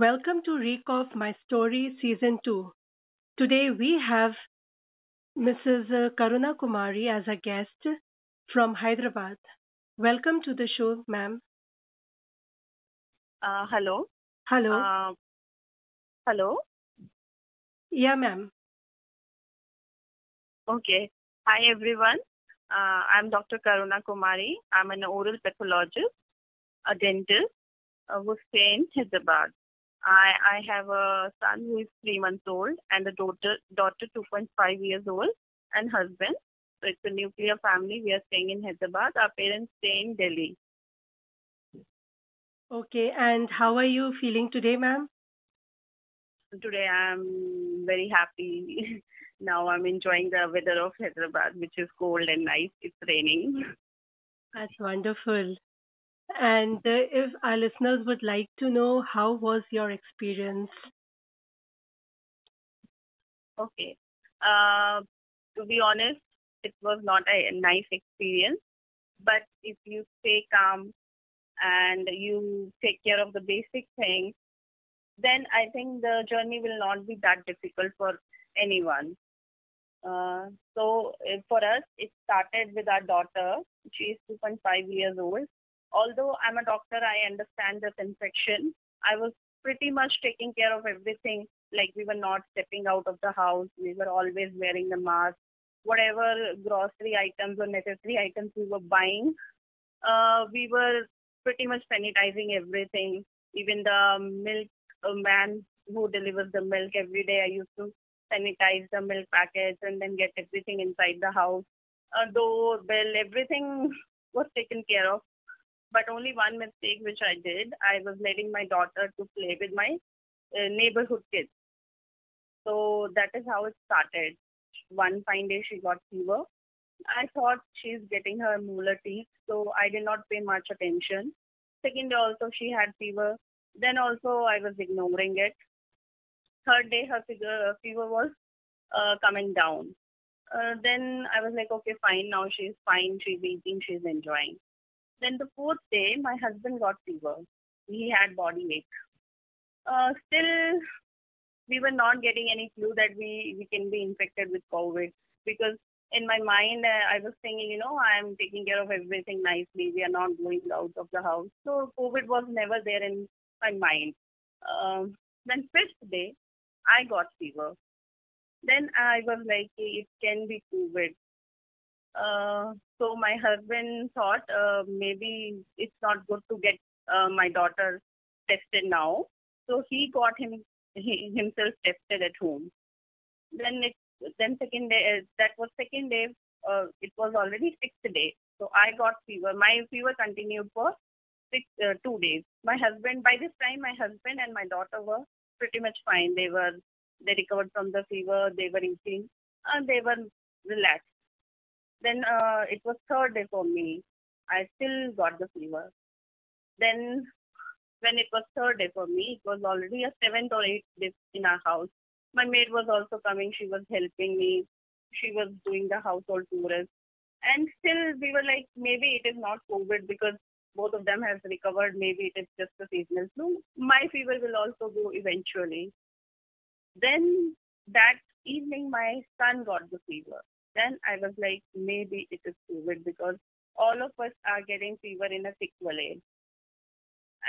Welcome to Reek of My Story Season 2. Today we have Mrs. Karuna Kumari as a guest from Hyderabad. Welcome to the show, ma'am. Hello. Hello. Uh, Hello. Yeah, ma'am. Okay. Hi, everyone. I'm Dr. Karuna Kumari. I'm an oral pathologist, a dentist who stay in Hyderabad. I have a son who is 3 months old and a daughter 2.5 years old and husband. So it's a nuclear family. We are staying in Hyderabad. Our parents stay in Delhi. Okay, and how are you feeling today, ma'am? Today I'm very happy. Now I'm enjoying the weather of Hyderabad, which is cold and nice. It's raining. That's wonderful. And if our listeners would like to know how was your experience? Okay. Uh, to be honest, it was not a nice experience. But if you stay calm and you take care of the basic things, then I think the journey will not be that difficult for anyone. For us, it started with our daughter. She is 2.5 years old. Although I'm a doctor, I understand this infection. I was pretty much taking care of everything. Like we were not stepping out of the house. We were always wearing the mask. Whatever grocery items or necessary items we were buying, we were pretty much sanitizing everything. Even the milk man who delivers the milk every day, I used to sanitize the milk packets and then get everything inside the house. Door, bell, everything was taken care of. But only one mistake which I did, I was letting my daughter to play with my neighborhood kids. So that is how it started. One fine day she got fever. I thought she's getting her molar teeth, so I did not pay much attention. Second day also she had fever. Then also I was ignoring it. Third day her fever was coming down. Then I was like, okay, fine, now she's fine, she's eating, she's enjoying. Then the fourth day, my husband got fever. He had body ache. Still, we were not getting any clue that we can be infected with COVID because in my mind, I was thinking, I'm taking care of everything nicely. We are not going out of the house. So COVID was never there in my mind. Then fifth day, I got fever. Then I was like, it can be COVID. So my husband thought maybe it's not good to get my daughter tested now. So he got himself tested at home. Then second day, that was second day. It was already sixth day. So I got fever. My fever continued for 2 days. My husband, by this time, my husband and my daughter were pretty much fine. They recovered from the fever. They were eating and they were relaxed. Then it was third day for me. I still got the fever. Then when it was third day for me, it was already a seventh or eighth day in our house. My maid was also coming. She was helping me. She was doing the household chores. And still we were like, maybe it is not COVID because both of them have recovered. Maybe it is just a seasonal flu. My fever will also go eventually. Then that evening, my son got the fever. Then I was like, maybe it is COVID because all of us are getting fever in a sequelae.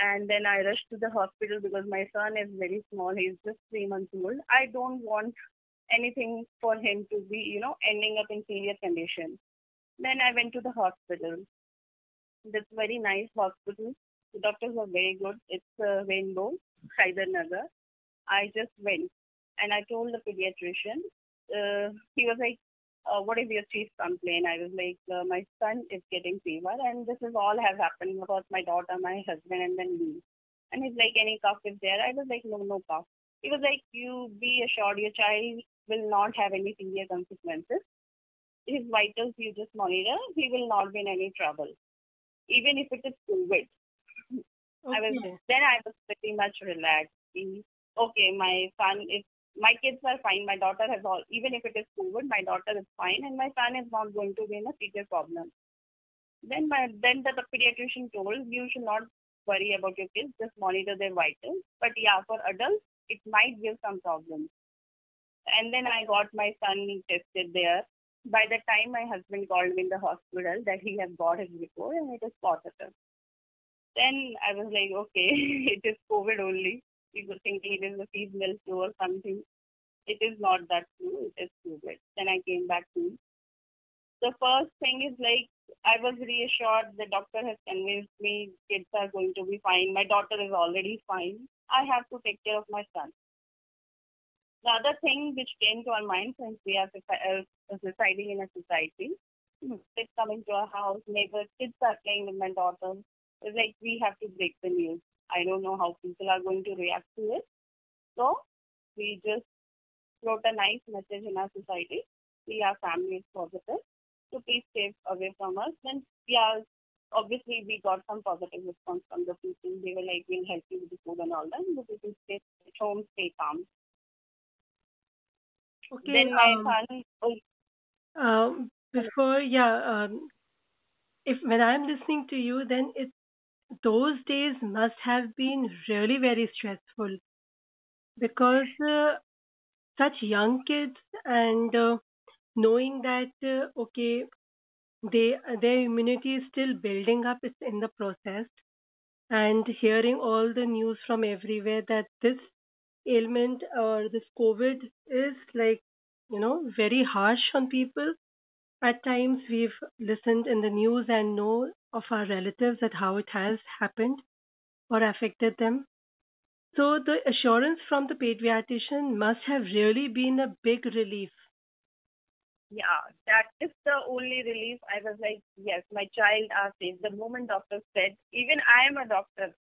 And then I rushed to the hospital because my son is very small. He's just 3 months old. I don't want anything for him to be, ending up in serious condition. Then I went to the hospital. This very nice hospital. The doctors were very good. It's Rainbow, Nagar. I just went and I told the pediatrician. He was like, "What is your chief complaint?" I was like, "My son is getting fever, and this is all has happened because my daughter, my husband, and then me." And he's like, "Any cough is there?" I was like, "No, no cough." He was like, "You be assured, your child will not have any severe consequences. His vitals you just monitor. He will not be in any trouble, even if it is COVID." Okay. I was pretty much relaxed. Okay, my son is my kids are fine. My daughter has all even if it is COVID, my daughter is fine and my son is not going to be in a serious problem. Then the pediatrician told you should not worry about your kids. Just monitor their vitals. But yeah, for adults, it might give some problems. And then I got my son tested there. By the time my husband called me in the hospital that he had got his report and it is positive. Then I was like, okay, it is COVID only. People thinking it is a seasonal flu or something. It is not that flu, it is COVID. Then I came back to the first thing is like I was reassured the doctor has convinced me kids are going to be fine. My daughter is already fine. I have to take care of my son. The other thing which came to our mind since we are residing in a society, kids coming to our house, neighbors, kids are playing with my daughter. It's like we have to break the news. I don't know how people are going to react to it. So we just wrote a nice message in our society. See, our family is positive. So please stay away from us. Then yeah, obviously we got some positive response from the people. They were like, we'll help you with the food and all that. The people stay at home, stay calm. Okay. Then my son, Before, yeah, if when I'm listening to you, then those days must have been really very stressful because such young kids and knowing that okay, their immunity is still building up, it's in the process, and hearing all the news from everywhere that this ailment or this COVID is like, very harsh on people. At times, we've listened in the news and know of our relatives that how it has happened or affected them. So the assurance from the pediatrician must have really been a big relief. yeah, that is the only relief. I was like, yes, my child are safe. The moment doctor said, even I am a doctor,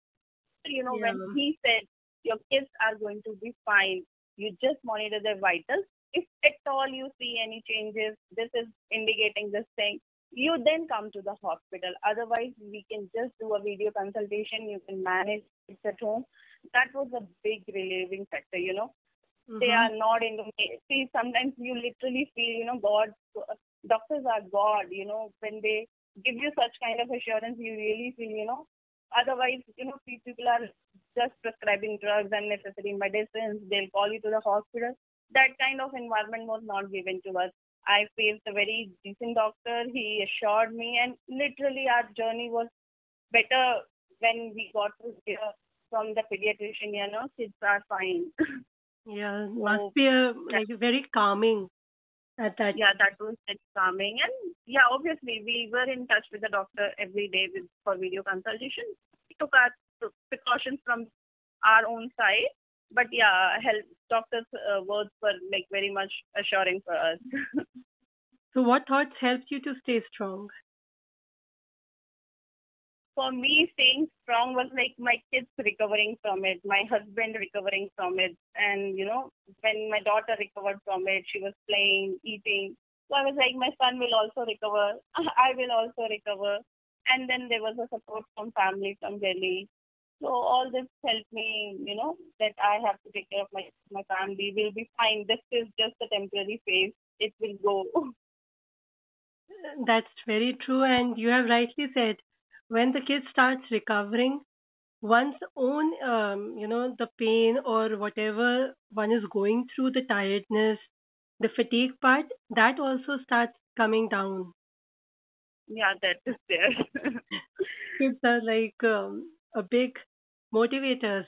Yeah. when he said your kids are going to be fine, you just monitor their vitals. If at all you see any changes, this is indicating this thing. You then come to the hospital. Otherwise, we can just do a video consultation. You can manage it at home. That was a big relieving factor. They Mm-hmm. are not into me. See, sometimes you literally feel, God, doctors are God, when they give you such kind of assurance, you really feel, otherwise, people are just prescribing drugs, unnecessary medicines, they'll call you to the hospital. That kind of environment was not given to us. I faced a very decent doctor. He assured me, and literally our journey was better when we got to hear from the pediatrician, kids are fine. Yeah, must So be that, like very calming at that. yeah, that was very calming. And yeah, obviously we were in touch with the doctor every day for video consultation. We took our precautions from our own side. But yeah, health doctors' words were like very much assuring for us. So, what thoughts helped you to stay strong? For me, staying strong was like my kids recovering from it, my husband recovering from it, and when my daughter recovered from it, she was playing, eating. So I was like, my son will also recover. I will also recover. And then there was a support from family from Delhi. So all this helped me, that I have to take care of my family. We'll be fine. This is just a temporary phase. It will go. That's very true, and you have rightly said, when the kid starts recovering, one's own, the pain or whatever one is going through, the tiredness, the fatigue part, that also starts coming down. Yeah, that is there. Kids are like a big motivators.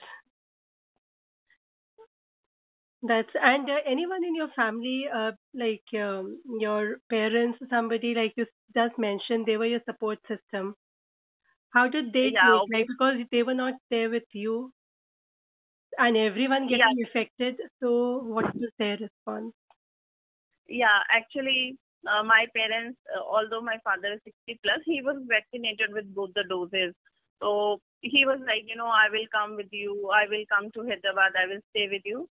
That's and anyone in your family, like your parents, somebody like you just mentioned, they were your support system. How did they Yeah, take? Like obviously. because they were not there with you, and everyone Yeah, getting affected. So what was their response? yeah, actually, my parents, although my father is 60 plus, he was vaccinated with both the doses. So he was like, I will come with you. I will come to Hyderabad. I will stay with you.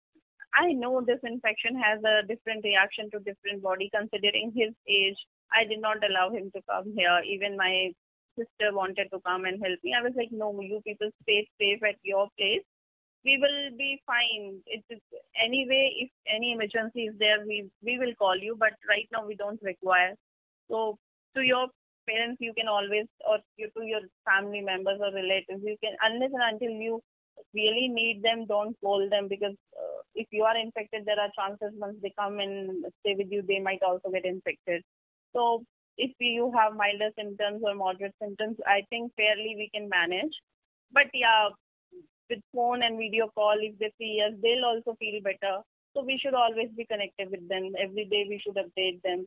I know this infection has a different reaction to different body. Considering his age, I did not allow him to come here. Even my sister wanted to come and help me. I was like, no, you people stay safe at your place. We will be fine. It's anyway, if any emergency is there, we will call you. But right now we don't require. So to your parents, you can always, or you to your family members or relatives, you can, unless and until you really need them, don't call them, because if you are infected, there are chances once they come and stay with you, they might also get infected. So if you have milder symptoms or moderate symptoms, I think fairly we can manage. But yeah, with phone and video call, if they see us, they'll also feel better. So we should always be connected with them. Every day we should update them.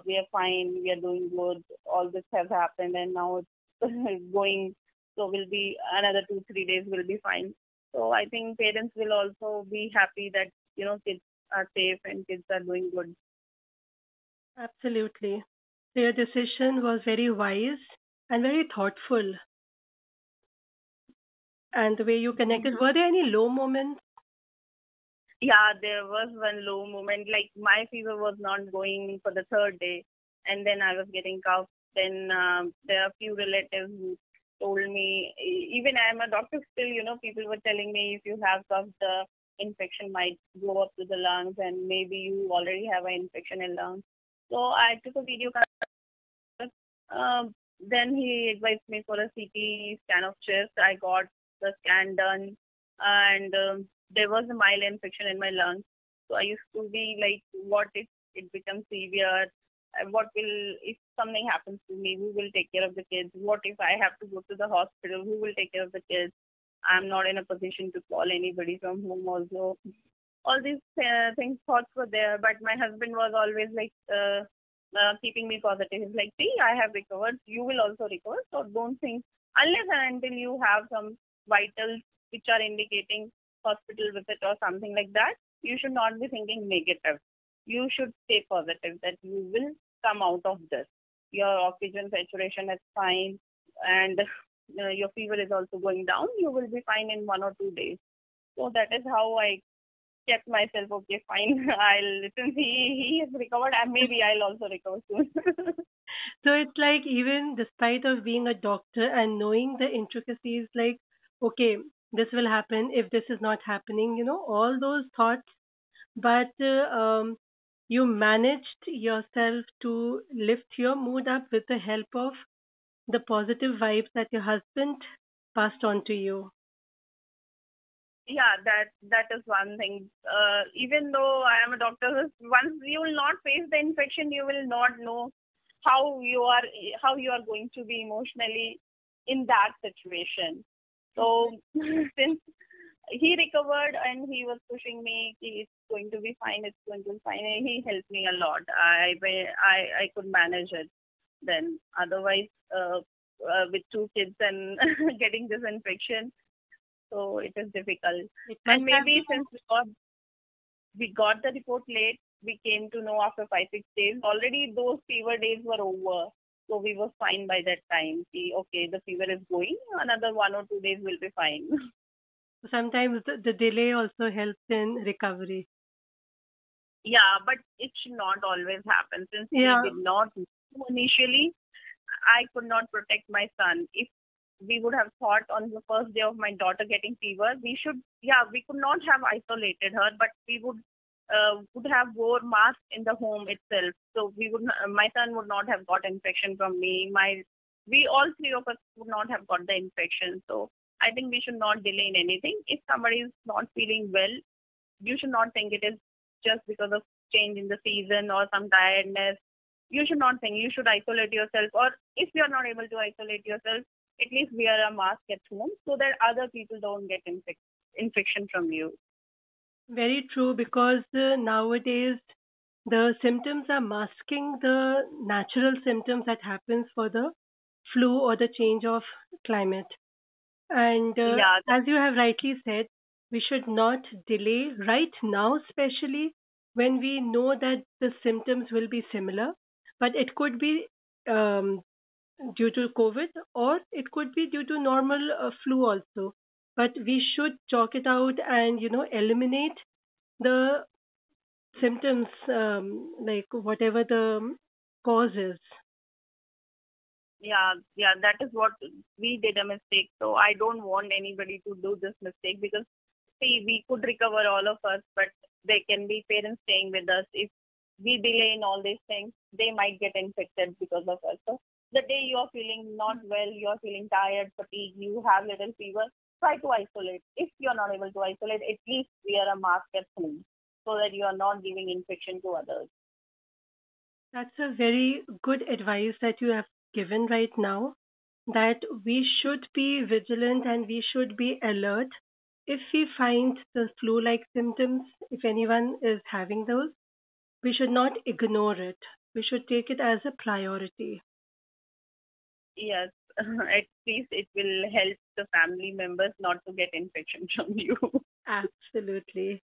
We are fine, we are doing good. All this has happened, and now it's going. So we'll be another 2 3 days. We'll be fine. So I think parents will also be happy that kids are safe and kids are doing good. Absolutely. So your decision was very wise and very thoughtful. And the way you connected, were there any low moments? Yeah, there was one low moment. Like my fever was not going for the third day, and then I was getting cough. Then there are a few relatives who told me, even I am a doctor still, people were telling me if you have cough, the infection might go up to the lungs, and maybe you already have an infection in lungs. So I took a video. Then he advised me for a CT scan of chest. I got the scan done, and there was a mild infection in my lungs. So I used to be like, what if it becomes severe? What will, if something happens to me? Who will take care of the kids? What if I have to go to the hospital? Who will take care of the kids? I'm not in a position to call anybody from home also. All these things, thoughts were there, but my husband was always like keeping me positive. He's like, see, I have recovered, you will also recover, so don't think, unless and until you have some vitals which are indicating hospital visit or something like that, you should not be thinking negative. You should stay positive that you will come out of this. Your oxygen saturation is fine, and your fever is also going down. You will be fine in 1 or 2 days. So that is how I kept myself, okay, fine. I'll, since he has recovered, and maybe I'll also recover soon. So it's like, even despite of being a doctor and knowing the intricacies, like, okay, this will happen if this is not happening, all those thoughts, but you managed yourself to lift your mood up with the help of the positive vibes that your husband passed on to you. Yeah, that is one thing. Even though I am a doctor, once you will not face the infection, you will not know how you are how you are going to be emotionally in that situation. So since he recovered and he was pushing me, it's going to be fine, it's going to be fine. And he helped me a lot. I could manage it. Then otherwise, with two kids and getting this infection, so it is difficult. It And must have maybe been. since we got the report late, we came to know after 5 6 days. Already those fever days were over, so we were fine by that time. See, okay, the fever is going. Another 1 or 2 days will be fine. Sometimes the delay also helps in recovery. Yeah, but it should not always happen. Since we Yeah, did not know initially, I could not protect my son. If we would have thought on the first day of my daughter getting fever, we could not have isolated her, but we would have wore mask in the home itself. So my son would not have got infection from me. We all three of us would not have got the infection. So I think we should not delay in anything. If somebody is not feeling well, you should not think it is just because of change in the season or some tiredness. You should not think. You should isolate yourself, or if you are not able to isolate yourself, at least wear a mask at home so that other people don't get infection from you. very true, because nowadays the symptoms are masking the natural symptoms that happens for the flu or the change of climate. And Yeah, as you have rightly said, we should not delay right now, especially when we know that the symptoms will be similar, but it could be um, due to COVID, or it could be due to normal flu also. But we should chalk it out and eliminate the symptoms, like whatever the cause is. yeah, that is what we did a mistake. So I don't want anybody to do this mistake, because see, we could recover all of us, but there can be parents staying with us. If we delay in all these things, they might get infected because of us. So day you are feeling not well, you are feeling tired, fatigued, you have little fever, try to isolate. If you are not able to isolate, at least wear a mask at home so that you are not giving infection to others. That's a very good advice that you have given right now, that we should be vigilant and we should be alert. If we find the flu like symptoms, if anyone is having those, we should not ignore it. We should take it as a priority. Yes, at least it will help the family members not to get infection from you. Absolutely.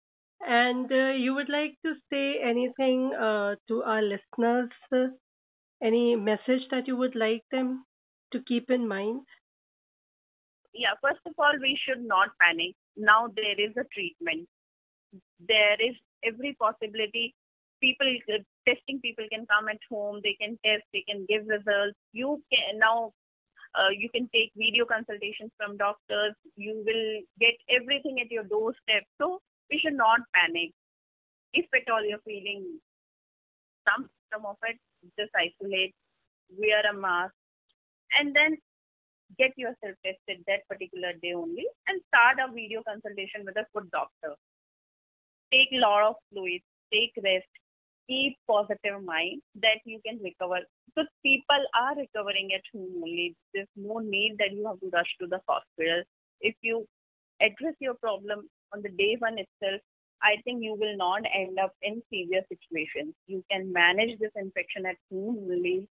And you would like to say anything to our listeners? Any message that you would like them to keep in mind? Yeah, first of all, we should not panic. Now there is a treatment. There is every possibility. People testing people can come at home. They can test. They can give results. You can now. You can take video consultations from doctors. You will get everything at your doorstep. So we should not panic. If at all you're feeling some symptom of it, just isolate, wear a mask, and then get yourself tested that particular day only and start a video consultation with a good doctor. Take a lot of fluids, take rest, keep positive mind that you can recover. Because people are recovering at home only. There's no need that you have to rush to the hospital. If you address your problem on the day one itself, I think you will not end up in severe situations. You can manage this infection at home only,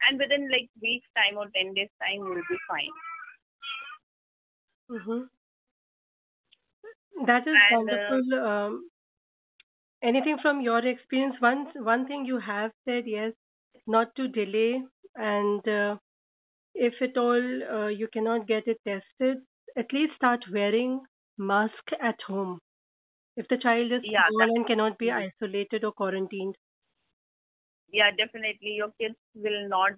and within like weeks time or 10 days time, you will be fine. Hmm. That is And wonderful. Anything from your experience? One thing you have said, yes, not to delay, and if at all you cannot get it tested, at least start wearing mask at home. If the child is yeah, small that and cannot be mm, isolated or quarantined. yeah, definitely your kids will not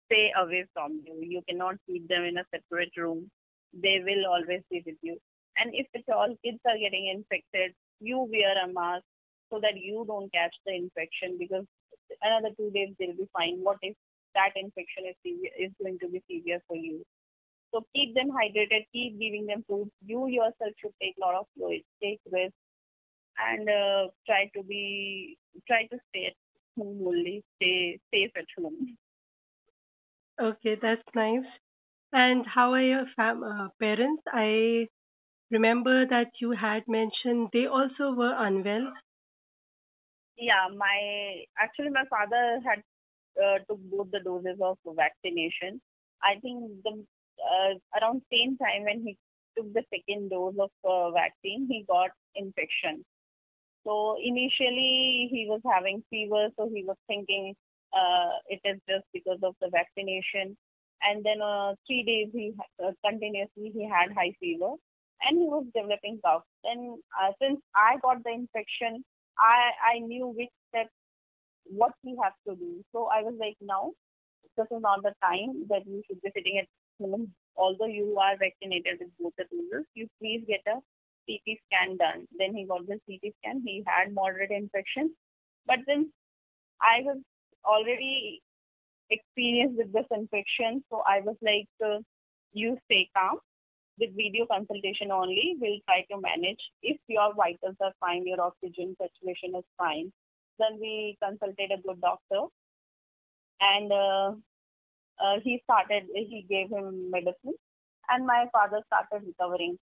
stay away from you. You cannot keep them in a separate room. They will always be with you. And if at all kids are getting infected, you wear a mask so that you don't catch the infection because another 2 days they'll be fine. What if that infection is going to be severe for you? So keep them hydrated, keep giving them food. You yourself should take a lot of fluids, take rest, and try to stay at home only, stay safe at home. Okay, that's nice. And how are your parents? I remember that you had mentioned they also were unwell. Yeah, my father had took both the doses of vaccination. I think the around same time when he took the second dose of vaccine, he got infection. So initially he was having fever, so he was thinking it is just because of the vaccination. And then 3 days continuously he had high fever, and he was developing cough. Then since I got the infection, I knew which steps what we have to do. So I was like, no, this is not the time that you should be sitting at home. Although you are vaccinated with both the doses, you please get a CT scan done. Then he got the CT scan. He had moderate infection, but then I was already experienced with this infection, so I was like, you stay calm. With video consultation only, we'll try to manage. If your vitals are fine, your oxygen saturation is fine, then we consulted a good doctor, and he gave him medicine, and my father started recovering.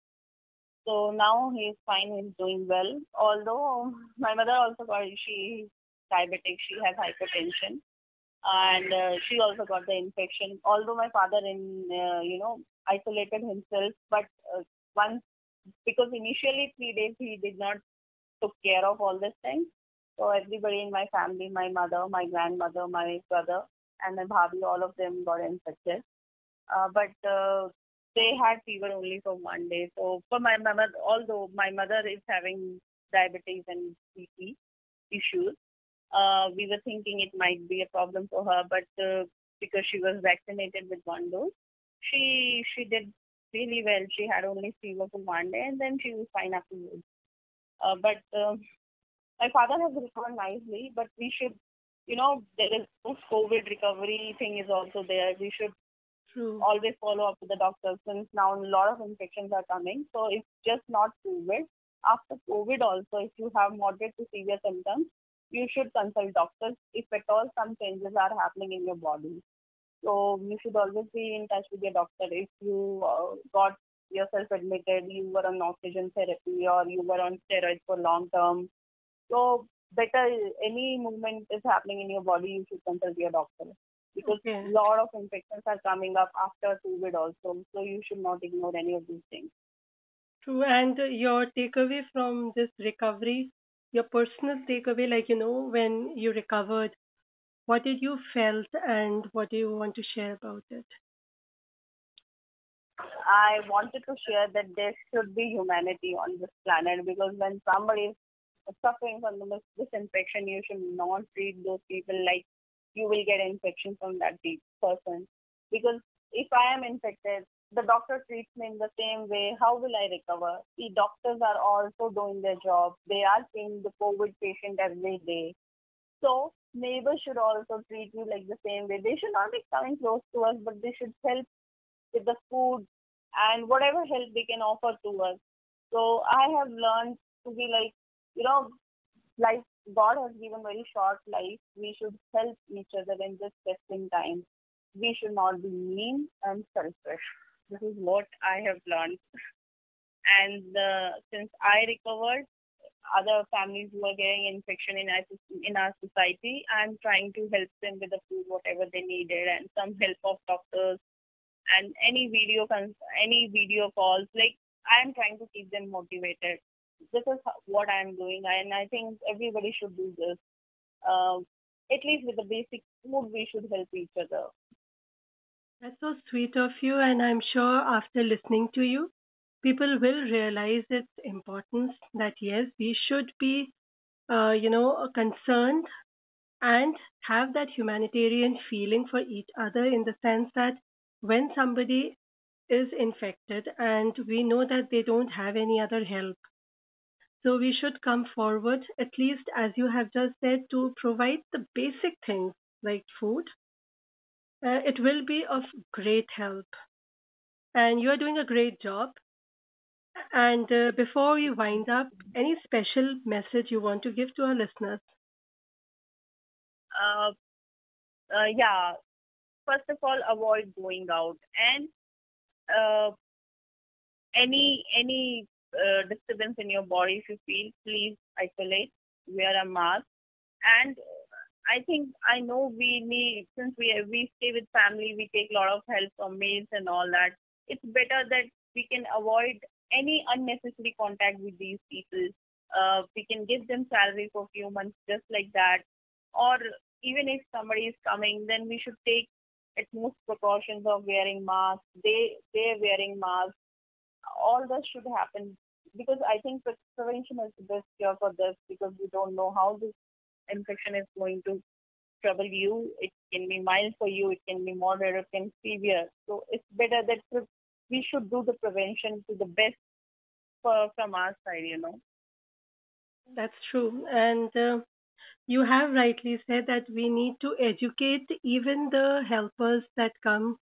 So now he's fine, he's doing well. Although my mother also got, she diabetic, she has hypertension, and she also got the infection. Although my father isolated himself, but once, because initially 3 days he did not took care of all this thing. So everybody in my family, my mother, my grandmother, my brother, and my bhabhi, all of them got infected. But they had fever only for one day. So for my mother, although my mother is having diabetes and BP issues, we were thinking it might be a problem for her, but because she was vaccinated with one dose, she did really well. She had only fever for one day, and then she was fine afterwards. But my father has recovered nicely, but we should there is post-COVID recovery thing is also there. We should True. always follow up with the doctor since now a lot of infections are coming. So it's just not COVID. After COVID also, if you have moderate to severe symptoms, you should consult doctors if at all some changes are happening in your body. So you should always be in touch with your doctor. If you got yourself admitted, you were on oxygen therapy or you were on steroids for long term. So better any movement is happening in your body, you should consult your doctor because Okay. lot of infections are coming up after COVID also. So you should not ignore any of these things. True. And your takeaway from this recovery, your personal takeaway, like, when you recovered, what did you felt and what do you want to share about it? I wanted to share that there should be humanity on this planet because when somebody is suffering from this infection, you should not treat those people like you will get infection from that person. Because if I am infected, the doctor treats me in the same way. How will I recover? The doctors are also doing their job. They are seeing the COVID patient every day. So neighbors should also treat you like the same way. They should not be coming close to us, but they should help with the food and whatever help they can offer to us. So I have learned to be like, you know, life, God has given very short life. We should help each other in this testing time. We should not be mean and selfish. This is what I have learned. And since I recovered, other families who are getting infection in our society, I'm trying to help them with the food, whatever they needed, and some help of doctors and any video calls. Like I am trying to keep them motivated. This is what I am doing, and I think everybody should do this. Um, at least with the basic food, we should help each other. That's so sweet of you, and I'm sure after listening to you, people will realize its importance that yes, we should be, concerned and have that humanitarian feeling for each other in the sense that when somebody is infected and we know that they don't have any other help, so we should come forward, at least as you have just said, to provide the basic things like food. It will be of great help. And you are doing a great job. And before we wind up, any special message you want to give to our listeners? Uh, yeah. First of all, avoid going out and uh, any disturbance in your body. If you feel, please isolate. Wear a mask and I think I know we need since we stay with family, we take a lot of help from mails and all that. It's better that we can avoid any unnecessary contact with these people. We can give them salary for a few months just like that, or even if somebody is coming, then we should take at most precautions of wearing masks. They're wearing masks. All this should happen because I think prevention is the best cure for this because we don't know how this infection is going to trouble you. It can be mild for you, it can be moderate, it can be severe. So it's better that we should do the prevention to the best from our side. That's true. And you have rightly said that we need to educate even the helpers that come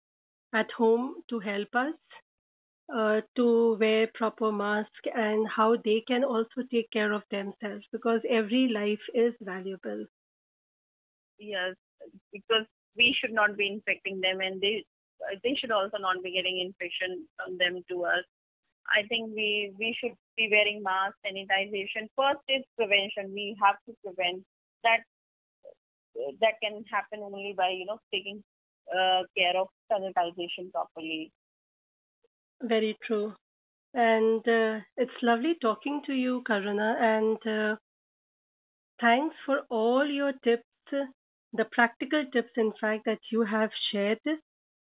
at home to help us to wear proper mask and how they can also take care of themselves because every life is valuable. Yes, because we should not be infecting them and they should also not be getting infection from them to us. I think we should be wearing masks, sanitization. First is prevention. We have to prevent that. That can happen only by taking care of sanitization properly. Very true. And it's lovely talking to you, Karuna. And thanks for all your tips, the practical tips, in fact, that you have shared.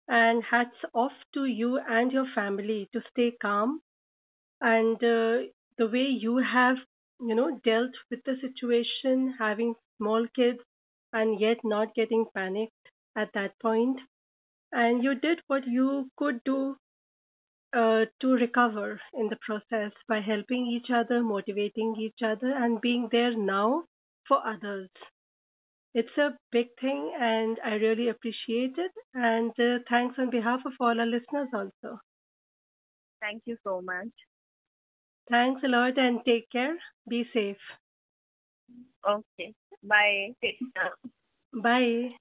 And hats off to you and your family to stay calm and the way you have, dealt with the situation, having small kids and yet not getting panicked at that point. And you did what you could do to recover in the process by helping each other, motivating each other, and being there now for others. It's a big thing, and I really appreciate it. And thanks on behalf of all our listeners also. Thank you so much. Thanks a lot and take care. Be safe. Okay. Bye. Take care. Bye.